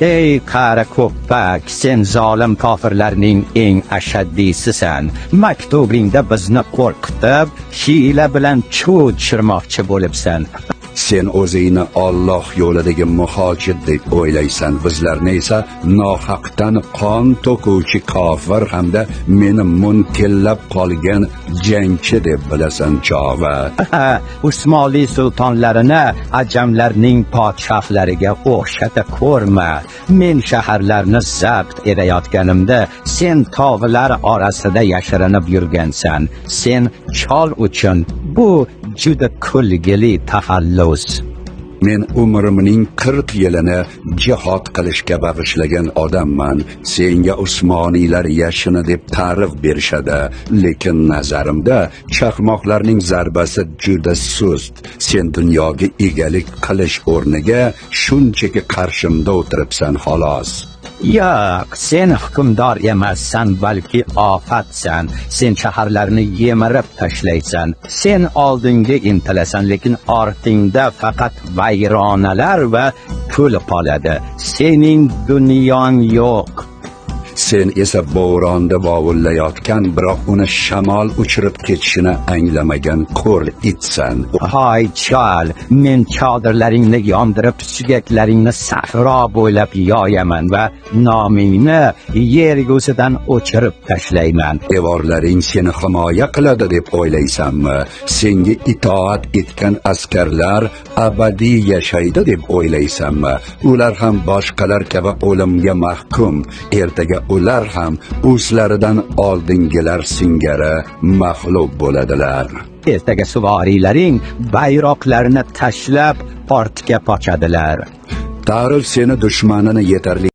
Ey qari ko'ppak, sen zolim kofirlarning eng ashaddiysisan. Maktubingda bizni qo'rqitib, hiyla bilan chuv tushirmoqchi bo'libsan. Sen o'zingni Alloh yo'lidagi muhojir deb o'ylaysan, bizlarni esa nohaqdan qon to'kuvchi kofir hamda meni munkillab qolgan jangchi deb bilasan, chova. Usmonli sultonlarini ajamlarning podshohlariga o'xshata ko'rma. Men shaharlarni zabt etayotganimda sen tovilar orasida yashirinib yurgansan. Sen chol uchun bu juda kulgili taxallus. Men umrimning 40 yilini jihad qilishga bag'ishlagan odamman. Senga Usmoniylar yashini deb ta'rif berishadi, lekin nazarimda chaqmoqlarning zarbasi juda sust. Sen dunyoga egalik qilish o'rniga shunchaki qarshimda o'tiribsan xolos. Yo'q, sen hukmdor emassan, balki ofatsan. Sen shaharlarni yemirib tashlaysan. Sen oldinga intilasan, lekin ortingda faqat vayronalar va kul qoladi. Sening dunyong yo'q. Sen esa bo'ronda vovullayotgan, biroq uni shamol uchirib ketishini anglamagan ko'r itsan. Hoy chol, men chodirlaringni yondirib, suyaklaringni sahro bo'ylab yoyaman va nomingni yer yuzidan o'chirib tashlayman. Devorlaring seni himoya qiladi deb o'ylaysanmi? Senga itoat etgan askarlar abadiy yashaydi deb o'ylaysanmi? Ular ham boshqalar kabi o'limga mahkum. Ertaga ular ham o'zlaridan oldingilar singari mag'lub bo'ladilar. Ertaga suvoriylaring bayroqlarini tashlab ortga qochadilar. Tarix seni dushmanini yetarli